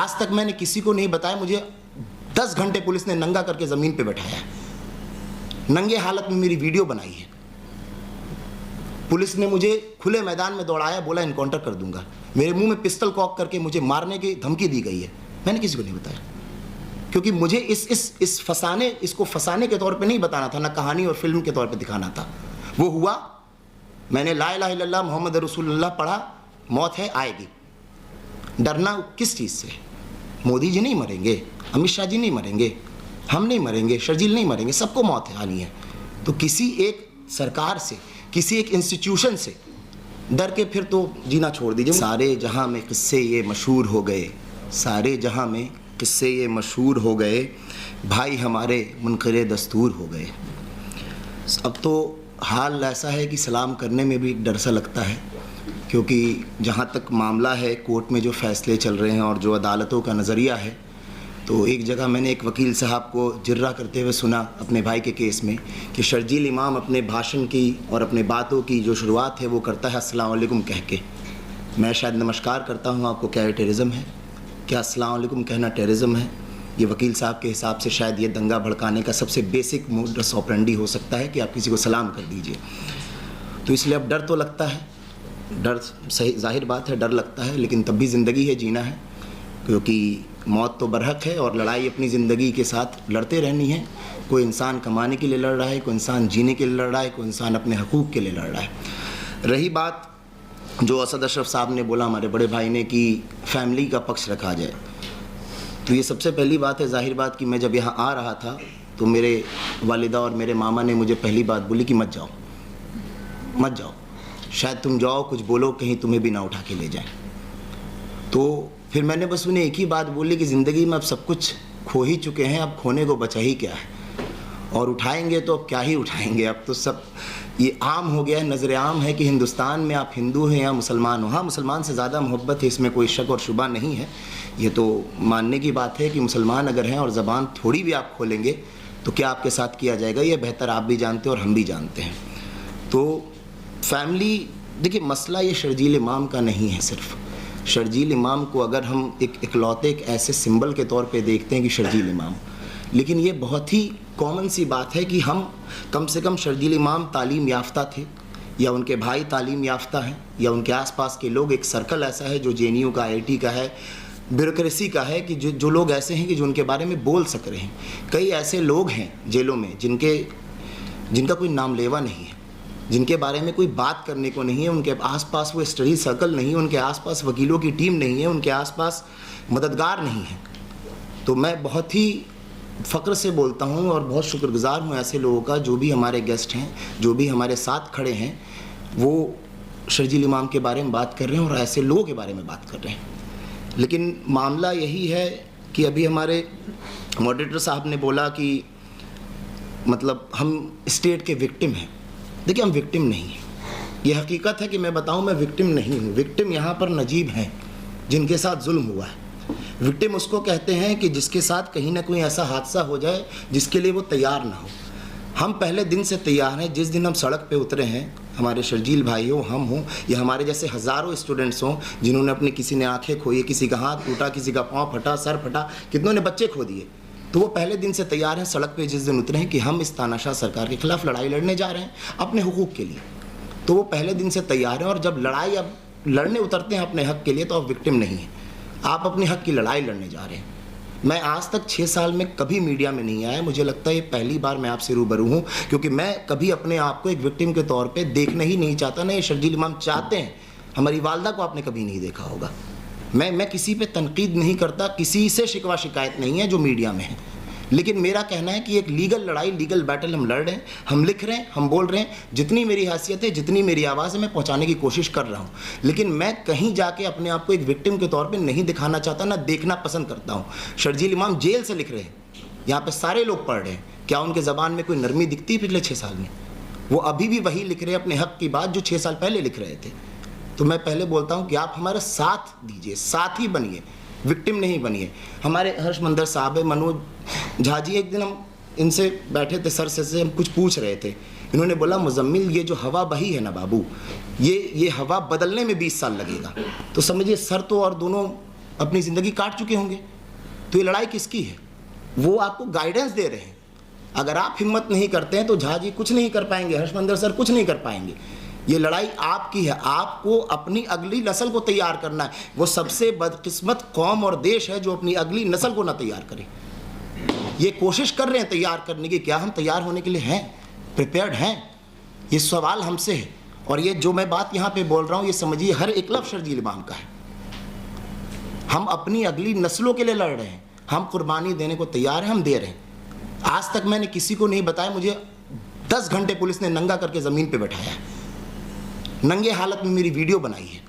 आज तक मैंने किसी को नहीं बताया। मुझे 10 घंटे पुलिस ने नंगा करके ज़मीन पे बैठाया, नंगे हालत में मेरी वीडियो बनाई है। पुलिस ने मुझे खुले मैदान में दौड़ाया, बोला इनकाउंटर कर दूंगा। मेरे मुंह में पिस्टल कॉक करके मुझे मारने की धमकी दी गई है। मैंने किसी को नहीं बताया, क्योंकि मुझे इसको फंसाने के तौर पे नहीं बताना था, ना कहानी और फिल्म के तौर पे दिखाना था। वो हुआ, मैंने ला इलाहा इल्लल्लाह मोहम्मद रसूलुल्लाह पढ़ा, मौत है आएगी। डरना किस चीज़ से? मोदी जी नहीं मरेंगे, अमित शाह जी नहीं मरेंगे, हम नहीं मरेंगे, शर्जील नहीं मरेंगे, सबको मौत आनी है। तो किसी एक सरकार से, किसी एक इंस्टीट्यूशन से डर के फिर तो जीना छोड़ दीजिए। सारे जहां में किस्से ये मशहूर हो गए, सारे जहां में किस्से ये मशहूर हो गए, भाई हमारे मुनकरे दस्तूर हो गए। अब तो हाल ऐसा है कि सलाम करने में भी डर सा लगता है, क्योंकि जहाँ तक मामला है, कोर्ट में जो फ़ैसले चल रहे हैं और जो अदालतों का नज़रिया है, तो एक जगह मैंने एक वकील साहब को जिर्रा करते हुए सुना अपने भाई के केस में कि शर्जील इमाम अपने भाषण की और अपने बातों की जो शुरुआत है वो करता है अस्सलाम वालेकुम कह के। मैं शायद नमस्कार करता हूँ आपको, क्या ये टेररिज्म है? क्या अस्सलाम वालेकुम कहना टेररिज्म है? ये वकील साहब के हिसाब से शायद ये दंगा भड़काने का सबसे बेसिक मोडस ऑपरेंडी हो सकता है कि आप किसी को सलाम कर दीजिए। तो इसलिए अब डर तो लगता है, डर सही जाहिर बात है, डर लगता है, लेकिन तब भी ज़िंदगी है, जीना है, क्योंकि मौत तो बरहक है और लड़ाई अपनी ज़िंदगी के साथ लड़ते रहनी है। कोई इंसान कमाने के लिए लड़ रहा है, कोई इंसान जीने के लिए लड़ रहा है, कोई इंसान अपने हकूक़ के लिए लड़ रहा है। रही बात जो असद अशरफ साहब ने बोला, हमारे बड़े भाई ने, कि फैमिली का पक्ष रखा जाए, तो ये सबसे पहली बात है, जाहिर बात कि मैं जब यहाँ आ रहा था तो मेरे वालिदा और मेरे मामा ने मुझे पहली बात बोली कि मत जाओ, मत जाओ, शायद तुम जाओ कुछ बोलो, कहीं तुम्हें भी ना उठा के ले जाए। तो फिर मैंने बस उन्हें एक ही बात बोली कि ज़िंदगी में अब सब कुछ खो ही चुके हैं, अब खोने को बचा ही क्या है, और उठाएंगे तो अब क्या ही उठाएंगे। अब तो सब ये आम हो गया है, नज़र आम है कि हिंदुस्तान में आप हिंदू हैं या मुसलमान हो। हाँ, मुसलमान से ज़्यादा मोहब्बत है, इसमें कोई शक और शुबा नहीं है। ये तो मानने की बात है कि मुसलमान अगर हैं और ज़बान थोड़ी भी आप खोलेंगे तो क्या आपके साथ किया जाएगा, ये बेहतर आप भी जानते हैं और हम भी जानते हैं। तो फैमिली, देखिए मसला ये शर्जील इमाम का नहीं है सिर्फ। शर्जील इमाम को अगर हम इकलौते एक ऐसे सिंबल के तौर पे देखते हैं कि शर्जील इमाम, लेकिन ये बहुत ही कॉमन सी बात है कि हम कम से कम शर्जील इमाम तालीम याफ्ता थे, या उनके भाई तालीम याफ्ता हैं, या उनके आसपास के लोग, एक सर्कल ऐसा है जो JNU का, IIT का है, ब्यूरोक्रेसी का है, कि जो लोग ऐसे हैं कि जो उनके बारे में बोल सक रहे हैं। कई ऐसे लोग हैं जेलों में जिनका कोई नाम लेवा नहीं है, जिनके बारे में कोई बात करने को नहीं है, उनके आसपास वो स्टडी सर्कल नहीं है, उनके आसपास वकीलों की टीम नहीं है, उनके आसपास मददगार नहीं है। तो मैं बहुत ही फ़ख्र से बोलता हूँ और बहुत शुक्रगुज़ार हूँ ऐसे लोगों का, जो भी हमारे गेस्ट हैं, जो भी हमारे साथ खड़े हैं, वो शर्जील इमाम के बारे में बात कर रहे हैं और ऐसे लोगों के बारे में बात कर रहे हैं। लेकिन मामला यही है कि अभी हमारे मॉडरेटर साहब ने बोला कि मतलब हम स्टेट के विक्टिम हैं। देखिए, हम विक्टिम नहीं हैं, ये हकीकत है कि मैं बताऊं, मैं विक्टिम नहीं हूं। विक्टिम यहाँ पर नजीब हैं जिनके साथ जुल्म हुआ है। विक्टिम उसको कहते हैं कि जिसके साथ कहीं ना कहीं ऐसा हादसा हो जाए जिसके लिए वो तैयार ना हो। हम पहले दिन से तैयार हैं। जिस दिन हम सड़क पे उतरे हैं, हमारे शर्जील भाई हो, हम हों, या हमारे जैसे हज़ारों स्टूडेंट्स हों जिन्होंने अपनी, किसी ने आंखें खोई, किसी का हाथ टूटा, किसी का पाँव फटा, सर फटा, कितनों ने बच्चे खो दिए, तो वो पहले दिन से तैयार हैं सड़क पे जिस दिन उतरे हैं कि हम इस तानाशाह सरकार के खिलाफ लड़ाई लड़ने जा रहे हैं अपने हुकूक के लिए। तो वो पहले दिन से तैयार हैं, और जब लड़ाई अब लड़ने उतरते हैं अपने हक के लिए, तो आप विक्टिम नहीं हैं, आप अपने हक की लड़ाई लड़ने जा रहे हैं। मैं आज तक 6 साल में कभी मीडिया में नहीं आया, मुझे लगता है ये पहली बार मैं आपसे रूबरू हूँ, क्योंकि मैं कभी अपने आप को एक विक्टिम के तौर पे देखना ही नहीं चाहता, ना ये शर्जील इमाम चाहते हैं। हमारी वालदा को आपने कभी नहीं देखा होगा। मैं किसी पे तनकीद नहीं करता, किसी से शिकवा शिकायत नहीं है जो मीडिया में है, लेकिन मेरा कहना है कि एक लीगल लड़ाई, लीगल बैटल हम लड़ रहे हैं, हम लिख रहे हैं, हम बोल रहे हैं। जितनी मेरी हैसियत है, जितनी मेरी आवाज़ है, मैं पहुंचाने की कोशिश कर रहा हूं। लेकिन मैं कहीं जाके अपने आप को एक विक्टिम के तौर पे नहीं दिखाना चाहता, ना देखना पसंद करता हूं। शर्जील इमाम जेल से लिख रहे हैं, यहाँ पे सारे लोग पढ़ रहे हैं। क्या उनके ज़बान में कोई नरमी दिखती है पिछले 6 साल में? वो अभी भी वही लिख रहे हैं अपने हक़ की बात जो 6 साल पहले लिख रहे थे। तो मैं पहले बोलता हूँ कि आप हमारा साथ दीजिए, साथ ही बनिए, विक्टिम नहीं बनिए। हमारे हर्षमंदर साहब है, मनोज झा जी, एक दिन हम इनसे बैठे थे, सर से हम कुछ पूछ रहे थे। इन्होंने बोला, मुजम्मिल ये जो हवा बही है ना बाबू, ये हवा बदलने में 20 साल लगेगा। तो समझिए सर तो और दोनों अपनी ज़िंदगी काट चुके होंगे। तो ये लड़ाई किसकी है? वो आपको गाइडेंस दे रहे हैं। अगर आप हिम्मत नहीं करते हैं तो झा जी कुछ नहीं कर पाएंगे, हर्षमंदर सर कुछ नहीं कर पाएंगे। ये लड़ाई आपकी है। आपको अपनी अगली नस्ल को तैयार करना है। वो सबसे बदकिस्मत कौम और देश है जो अपनी अगली नस्ल को ना तैयार करे। ये कोशिश कर रहे हैं तैयार करने की। क्या हम तैयार होने के लिए हैं, प्रिपेयर्ड हैं? ये सवाल हमसे है। और ये जो मैं बात यहाँ पे बोल रहा हूँ, ये समझिए हर एकलव्य शर्जील इमाम का है। हम अपनी अगली नस्लों के लिए लड़ रहे हैं। हम कुर्बानी देने को तैयार हैं, हम दे रहे हैं। आज तक मैंने किसी को नहीं बताया। मुझे 10 घंटे पुलिस ने नंगा करके ज़मीन पे बैठाया है, नंगे हालत में मेरी वीडियो बनाई है।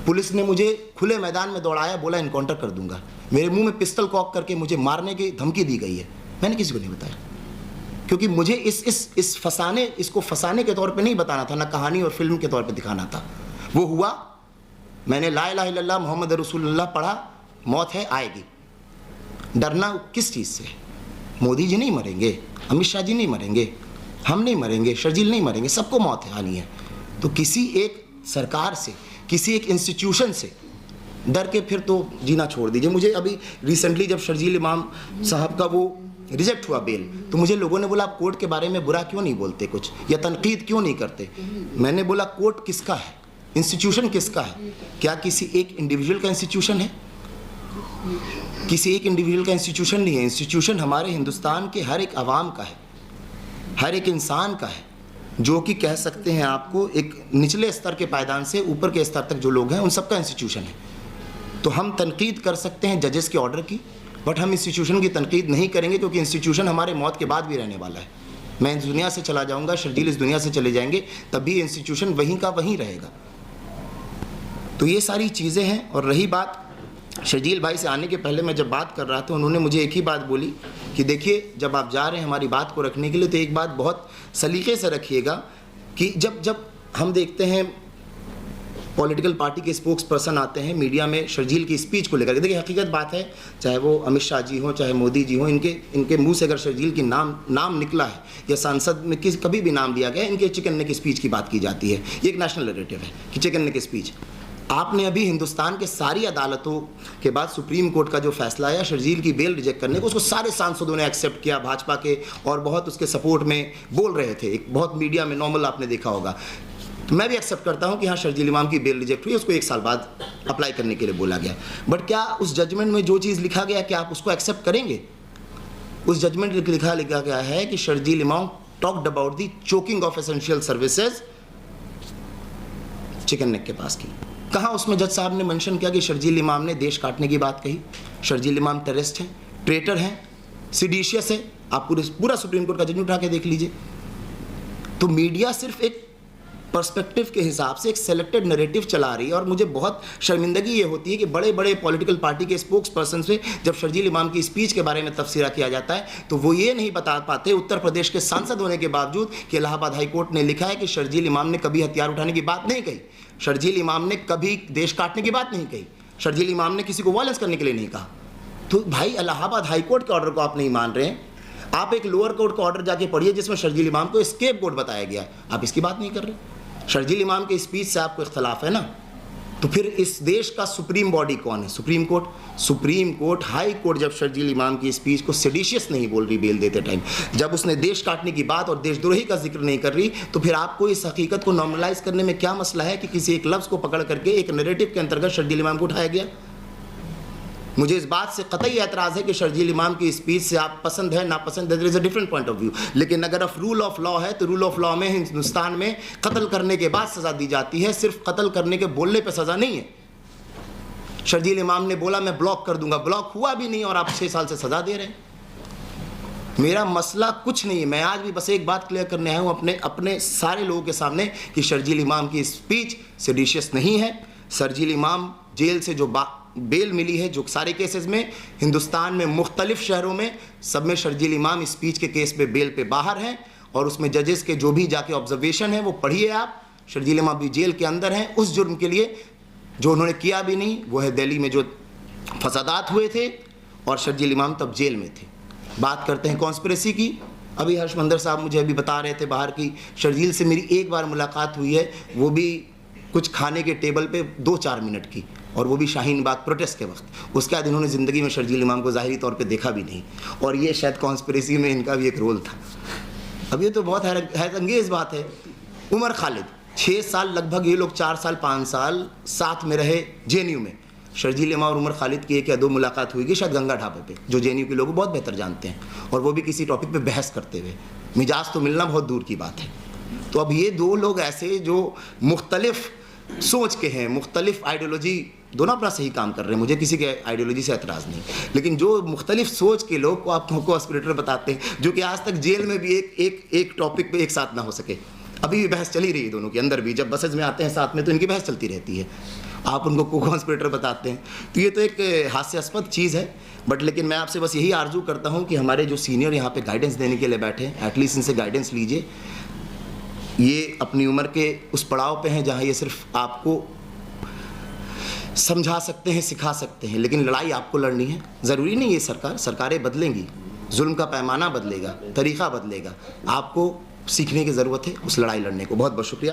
पुलिस ने मुझे खुले मैदान में दौड़ाया, बोला इनकाउंटर कर दूंगा। मेरे मुंह में पिस्टल कॉक करके मुझे मारने की धमकी दी गई है। मैंने किसी को नहीं बताया, क्योंकि मुझे इसको फंसाने के तौर पे नहीं बताना था, ना कहानी और फिल्म के तौर पे दिखाना था। वो हुआ। मैंने ला इलाहा इल्लल्लाह मोहम्मद रसूलुल्लाह पढ़ा। मौत है, आएगी। डरना किस चीज़ से? मोदी जी नहीं मरेंगे, अमित शाह जी नहीं मरेंगे, हम नहीं मरेंगे, शर्जील नहीं मरेंगे, सबको मौत आनी है। तो किसी एक सरकार से, किसी एक इंस्टीट्यूशन से डर के फिर तो जीना छोड़ दीजिए। मुझे अभी रिसेंटली जब शर्जील इमाम साहब का वो रिजेक्ट हुआ बेल, तो मुझे लोगों ने बोला आप कोर्ट के बारे में बुरा क्यों नहीं बोलते कुछ, या तनकीद क्यों नहीं करते? मैंने बोला कोर्ट किसका है, इंस्टीट्यूशन किसका है? क्या किसी एक इंडिविजुअल का इंस्टीट्यूशन है? किसी एक इंडिविजुअल का इंस्टीट्यूशन नहीं है। इंस्टीट्यूशन हमारे हिंदुस्तान के हर एक अवाम का है, हर एक इंसान का है, जो कि कह सकते हैं आपको एक निचले स्तर के पायदान से ऊपर के स्तर तक जो लोग हैं उन सबका इंस्टीट्यूशन है। तो हम तनकीद कर सकते हैं जजेस के ऑर्डर की, बट हम इंस्टीट्यूशन की तनकीद नहीं करेंगे, क्योंकि इंस्टीट्यूशन हमारे मौत के बाद भी रहने वाला है। मैं इस दुनिया से चला जाऊंगा, शर्जील इस दुनिया से चले जाएंगे, तब भी इंस्टीट्यूशन वहीं का वहीं रहेगा। तो ये सारी चीज़ें हैं। और रही बात शर्जील भाई से आने के पहले मैं जब बात कर रहा था, उन्होंने मुझे एक ही बात बोली कि देखिए जब आप जा रहे हैं हमारी बात को रखने के लिए, तो एक बात बहुत सलीके से रखिएगा कि जब हम देखते हैं पॉलिटिकल पार्टी के स्पोक्स पर्सन आते हैं मीडिया में शर्जील की स्पीच को लेकर के, देखिए हकीकत बात है, चाहे वो अमित शाह जी हो, चाहे मोदी जी हो, इनके मुंह से अगर शर्जील की नाम निकला है या सांसद में कभी भी नाम दिया गया, इनके चिकन नेक स्पीच की बात की जाती है। ये एक नेशनल नैरेटिव है कि चिकन नेक स्पीच। आपने अभी हिंदुस्तान के सारी अदालतों के बाद सुप्रीम कोर्ट का जो फैसला आया शर्जील की बेल रिजेक्ट करने को, उसको सारे सांसदों ने एक्सेप्ट किया, भाजपा के, और बहुत उसके सपोर्ट में बोल रहे थे। एक बहुत मीडिया में नॉर्मल आपने देखा होगा। तो मैं भी एक्सेप्ट करता हूं कि हाँ शर्जील इमाम की बेल रिजेक्ट हुई, उसको 1 साल बाद अप्लाई करने के लिए बोला गया। बट क्या उस जजमेंट में जो चीज़ लिखा गया, क्या आप उसको एक्सेप्ट करेंगे? उस जजमेंट में लिखा गया है कि शर्जील इमाम talked about the choking of essential services chicken neck के पास की। कहाँ उसमें जज साहब ने मेंशन किया कि शर्जील इमाम ने देश काटने की बात कही? शर्जील इमाम टेररिस्ट हैं, ट्रेटर हैं, सिडिशियस है। आप पूरा सुप्रीम कोर्ट का जज उठा के देख लीजिए। तो मीडिया सिर्फ एक पर्सपेक्टिव के हिसाब से एक सेलेक्टेड नैरेटिव चला रही है। और मुझे बहुत शर्मिंदगी ये होती है कि बड़े बड़े पॉलिटिकल पार्टी के स्पोक्स पर्सन से जब शर्जील इमाम की स्पीच के बारे में तफसीरा किया जाता है, तो वो ये नहीं बता पाते, उत्तर प्रदेश के सांसद होने के बावजूद, कि इलाहाबाद हाई कोर्ट ने लिखा है कि शर्जील इमाम ने कभी हथियार उठाने की बात नहीं कही, शर्जील इमाम ने कभी देश काटने की बात नहीं कही, शर्जील इमाम ने किसी को वायलेंस करने के लिए नहीं कहा। तो भाई इलाहाबाद हाई कोर्ट के ऑर्डर को आप नहीं मान रहे हैं। आप एक लोअर कोर्ट का ऑर्डर जाके पढ़िए जिसमें शर्जील इमाम को स्केप गोट बताया गया है, आप इसकी बात नहीं कर रहे। शर्जील इमाम के स्पीच से आपको इख्तलाफ है ना, तो फिर इस देश का सुप्रीम बॉडी कौन है? Supreme court. Supreme court, high court जब शर्जील इमाम की स्पीच को सेडिशियस नहीं बोल रही बेल देते टाइम, जब उसने देश काटने की बात और देशद्रोही का जिक्र नहीं कर रही, तो फिर आपको इस हकीकत को नॉर्मलाइज करने में क्या मसला है कि किसी एक लफ्ज़ को पकड़ करके एक नैरेटिव के अंतर्गत शर्जील इमाम को उठाया गया? मुझे इस बात से कतई एतराज़ है कि शर्जील इमाम की स्पीच से आप पसंद है नापसंद है, there is a different point of view. लेकिन अगर अब रूल ऑफ लॉ है, तो रूल ऑफ लॉ में हिंदुस्तान में कत्ल करने के बाद सज़ा दी जाती है, सिर्फ कत्ल करने के बोलने पर सज़ा नहीं है। शर्जील इमाम ने बोला मैं ब्लॉक कर दूंगा, ब्लॉक हुआ भी नहीं और आप 6 साल से सज़ा दे रहे हैं। मेरा मसला कुछ नहीं है। मैं आज भी बस एक बात क्लियर करने आया हूँ अपने सारे लोगों के सामने कि शर्जील इमाम की स्पीच सेडिशियस नहीं है। शर्जील इमाम जेल से जो बेल मिली है, जो सारे केसेस में हिंदुस्तान में मुख्तलिफ शहरों में, सब में शर्जील इमाम स्पीच के केस पे बेल पे बाहर हैं, और उसमें जजेस के जो भी जाके ऑब्जर्वेशन है वो पढ़िए आप। शर्जील इमाम भी जेल के अंदर हैं उस जुर्म के लिए जो उन्होंने किया भी नहीं, वो है दिल्ली में जो फसादात हुए थे, और शर्जील इमाम तब जेल में थे। बात करते हैं कॉन्स्पिरेसी की। अभी हर्षमंदर साहब मुझे अभी बता रहे थे बाहर की, शर्जील से मेरी एक बार मुलाकात हुई है, वो भी कुछ खाने के टेबल पे 2-4 मिनट की, और वो भी शाहीन बाग प्रोटेस्ट के वक्त। उसके बाद इन्होंने ज़िंदगी में शर्जील इमाम को ज़ाहिरी तौर पे देखा भी नहीं, और ये शायद कॉन्स्पिरेसी में इनका भी एक रोल था। अब ये तो बहुत हैरतअंगेज़ बात है। उमर खालिद 6 साल लगभग, ये लोग 4 साल 5 साल साथ में रहे JNU में। शर्जील इमाम और उमर खालिद की 1 या 2 मुलाकात हुई कि शायद गंगा ढाबे पे, जो JNU के लोग बहुत बेहतर जानते हैं, और वो भी किसी टॉपिक पे बहस करते हुए। मिजाज तो मिलना बहुत दूर की बात है। तो अब ये 2 लोग ऐसे जो मुख्तलिफ सोच के हैं, मुख्तलिफ आइडियोलॉजी, दोनों अपना सही काम कर रहे हैं, मुझे किसी के आइडियोलॉजी से एतराज़ नहीं, लेकिन जो मुख्तलिफ सोच के लोग को आप कॉन्स्पिरेटर बताते हैं, जो कि आज तक जेल में भी एक टॉपिक पे एक साथ ना हो सके। अभी भी बहस चली रही है दोनों की अंदर भी, जब बसेज में आते हैं साथ में तो इनकी बहस चलती रहती है, आप उनको कॉन्स्पिरेटर बताते हैं। तो ये तो एक हास्यास्पद चीज़ है। बट लेकिन मैं आपसे बस यही आरजू करता हूँ कि हमारे जो सीनियर यहाँ पे गाइडेंस देने के लिए बैठे हैं, एटलीस्ट इनसे गाइडेंस लीजिए। ये अपनी उम्र के उस पड़ाव पे हैं जहाँ ये सिर्फ आपको समझा सकते हैं, सिखा सकते हैं, लेकिन लड़ाई आपको लड़नी है। ज़रूरी नहीं ये सरकारें बदलेंगी, जुल्म का पैमाना बदलेगा, तरीक़ा बदलेगा, आपको सीखने की ज़रूरत है उस लड़ाई लड़ने को। बहुत बहुत शुक्रिया।